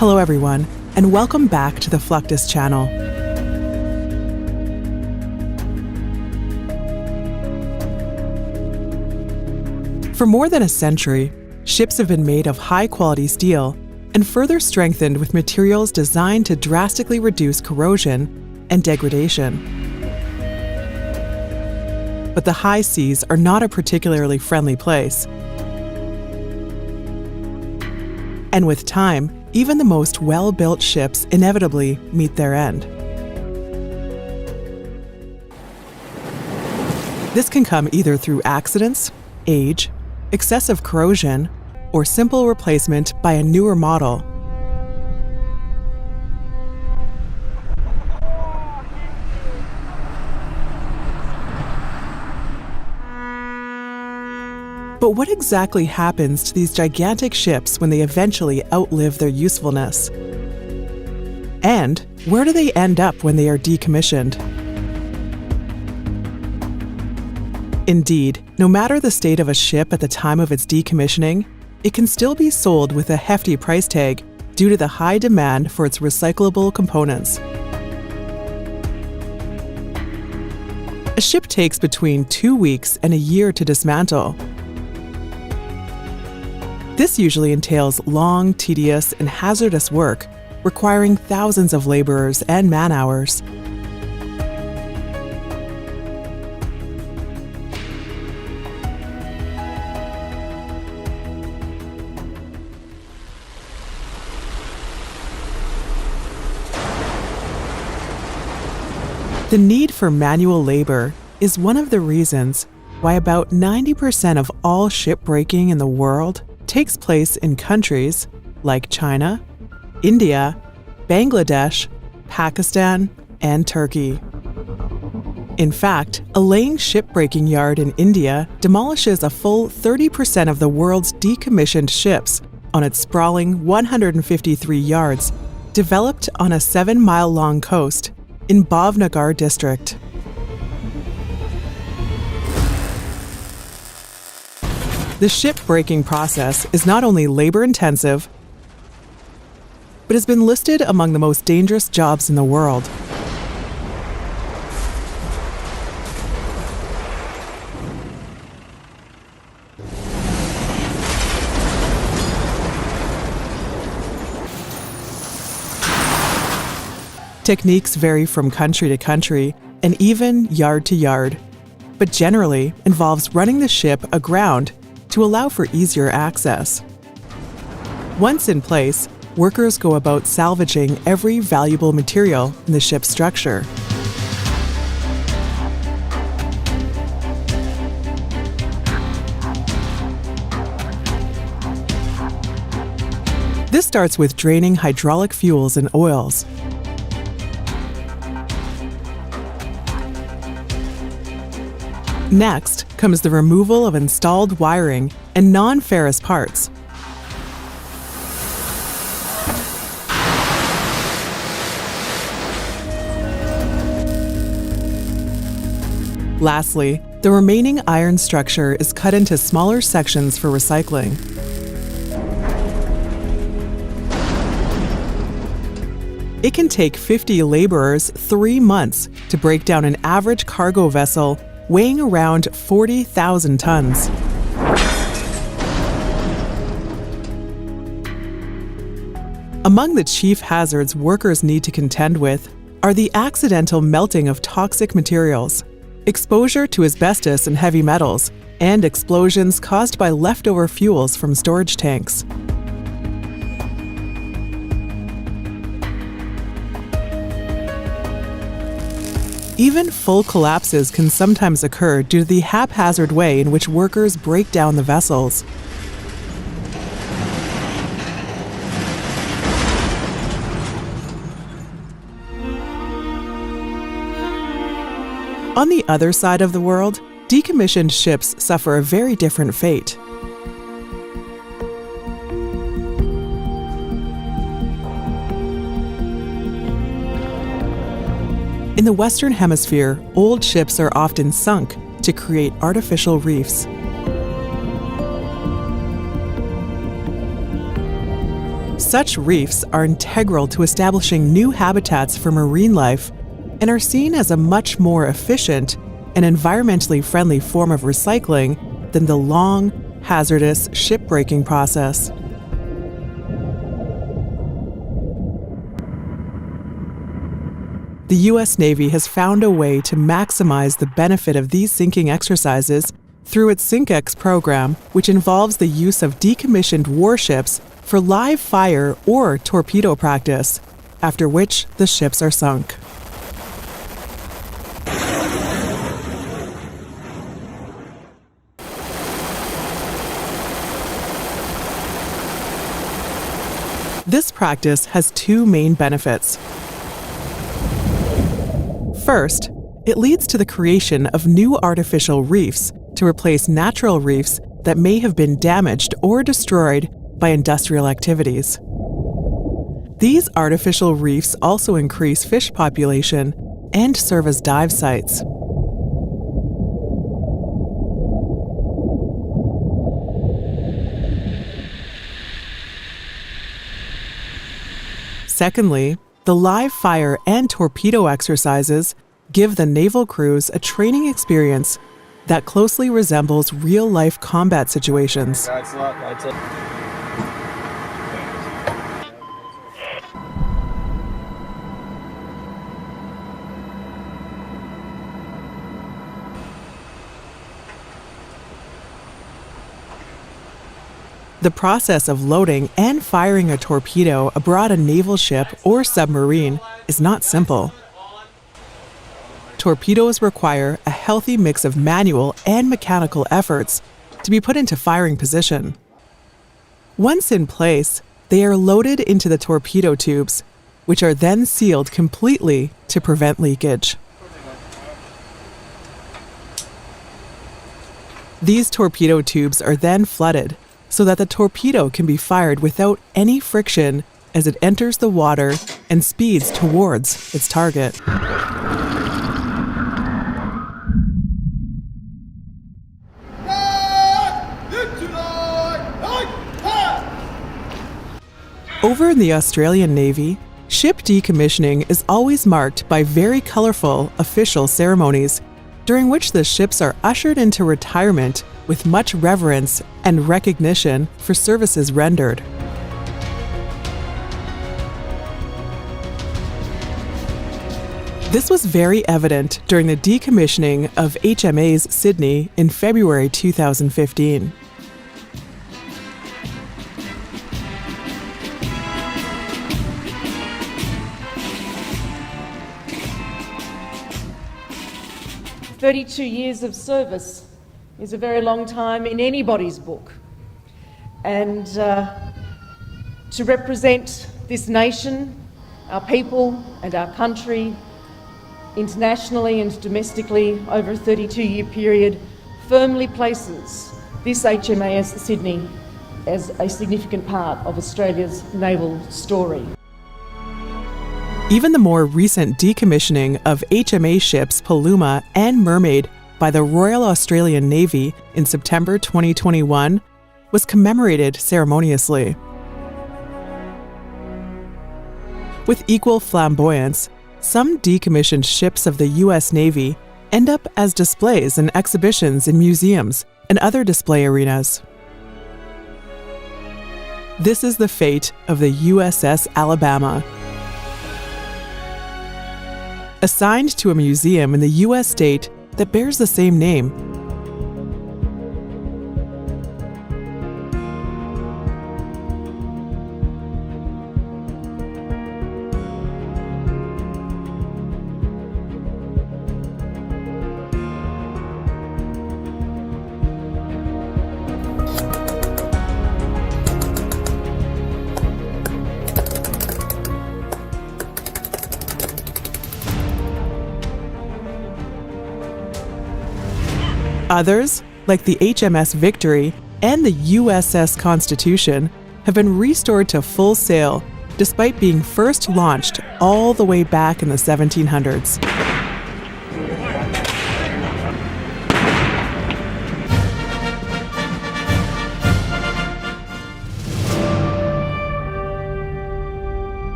Hello everyone, and welcome back to the Fluctus channel. For more than a century, ships have been made of high-quality steel and further strengthened with materials designed to drastically reduce corrosion and degradation. But the high seas are not a particularly friendly place. And with time, even the most well-built ships inevitably meet their end. This can come either through accidents, age, excessive corrosion, or simple replacement by a newer model. But what exactly happens to these gigantic ships when they eventually outlive their usefulness? And where do they end up when they are decommissioned? Indeed, no matter the state of a ship at the time of its decommissioning, it can still be sold with a hefty price tag due to the high demand for its recyclable components. A ship takes between 2 weeks and a year to dismantle. This usually entails long, tedious, and hazardous work, requiring thousands of laborers and man-hours. The need for manual labor is one of the reasons why about 90% of all shipbreaking in the world takes place in countries like China, India, Bangladesh, Pakistan, and Turkey. In fact, a laying shipbreaking yard in India demolishes a full 30% of the world's decommissioned ships on its sprawling 153 yards, developed on a 7-mile-long coast in Bhavnagar district. The ship-breaking process is not only labor-intensive, but has been listed among the most dangerous jobs in the world. Techniques vary from country to country and even yard to yard, but generally involves running the ship aground to allow for easier access. Once in place, workers go about salvaging every valuable material in the ship's structure. This starts with draining hydraulic fuels and oils. Next comes the removal of installed wiring and non-ferrous parts. Lastly, the remaining iron structure is cut into smaller sections for recycling. It can take 50 laborers 3 months to break down an average cargo vessel weighing around 40,000 tons. Among the chief hazards workers need to contend with are the accidental melting of toxic materials, exposure to asbestos and heavy metals, and explosions caused by leftover fuels from storage tanks. Even full collapses can sometimes occur due to the haphazard way in which workers break down the vessels. On the other side of the world, decommissioned ships suffer a very different fate. In the Western Hemisphere, old ships are often sunk to create artificial reefs. Such reefs are integral to establishing new habitats for marine life and are seen as a much more efficient and environmentally friendly form of recycling than the long, hazardous shipbreaking process. The U.S. Navy has found a way to maximize the benefit of these sinking exercises through its SINKEX program, which involves the use of decommissioned warships for live fire or torpedo practice, after which the ships are sunk. This practice has two main benefits. First, it leads to the creation of new artificial reefs to replace natural reefs that may have been damaged or destroyed by industrial activities. These artificial reefs also increase fish population and serve as dive sites. Secondly, the live fire and torpedo exercises give the naval crews a training experience that closely resembles real-life combat situations. The process of loading and firing a torpedo aboard a naval ship or submarine is not simple. Torpedoes require a healthy mix of manual and mechanical efforts to be put into firing position. Once in place, they are loaded into the torpedo tubes, which are then sealed completely to prevent leakage. These torpedo tubes are then flooded so that the torpedo can be fired without any friction as it enters the water and speeds towards its target. Over in the Australian Navy, ship decommissioning is always marked by very colorful official ceremonies, during which the ships are ushered into retirement with much reverence and recognition for services rendered. This was very evident during the decommissioning of HMAS Sydney in February 2015. "32 years of service is a very long time in anybody's book. And to represent this nation, our people and our country, internationally and domestically over a 32-year period, firmly places this HMAS Sydney as a significant part of Australia's naval story. Even the more recent decommissioning of HMA ships Paluma and Mermaid by the Royal Australian Navy in September 2021 was commemorated ceremoniously. With equal flamboyance, some decommissioned ships of the U.S. Navy end up as displays and exhibitions in museums and other display arenas. This is the fate of the USS Alabama. Assigned to a museum in the U.S. state that bears the same name. Others, like the HMS Victory and the USS Constitution, have been restored to full sail despite being first launched all the way back in the 1700s.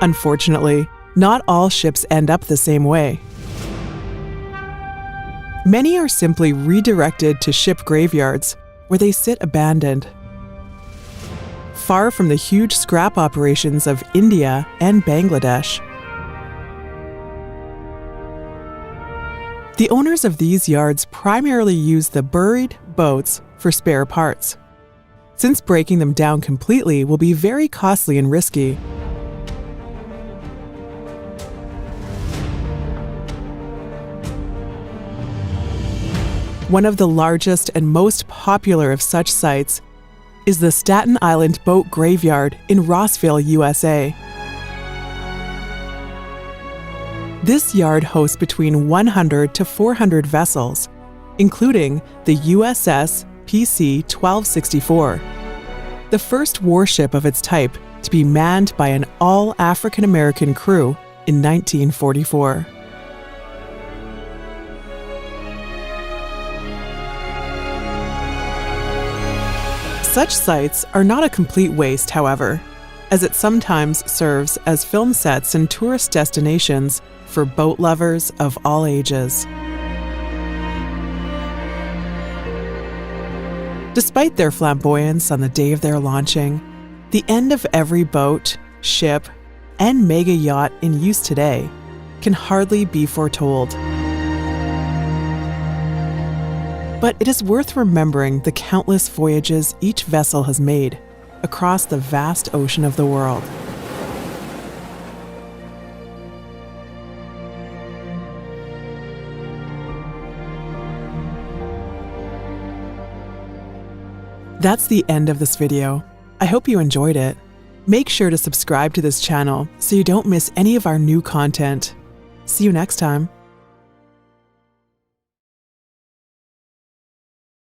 Unfortunately, not all ships end up the same way. Many are simply redirected to ship graveyards, where they sit abandoned. Far from the huge scrap operations of India and Bangladesh. The owners of these yards primarily use the buried boats for spare parts, since breaking them down completely will be very costly and risky. One of the largest and most popular of such sites is the Staten Island Boat Graveyard in Rossville, USA. This yard hosts between 100 to 400 vessels, including the USS PC-1264, the first warship of its type to be manned by an all-African-American crew in 1944. Such sites are not a complete waste, however, as it sometimes serves as film sets and tourist destinations for boat lovers of all ages. Despite their flamboyance on the day of their launching, the end of every boat, ship, and mega yacht in use today can hardly be foretold. But it is worth remembering the countless voyages each vessel has made across the vast ocean of the world. That's the end of this video. I hope you enjoyed it. Make sure to subscribe to this channel so you don't miss any of our new content. See you next time.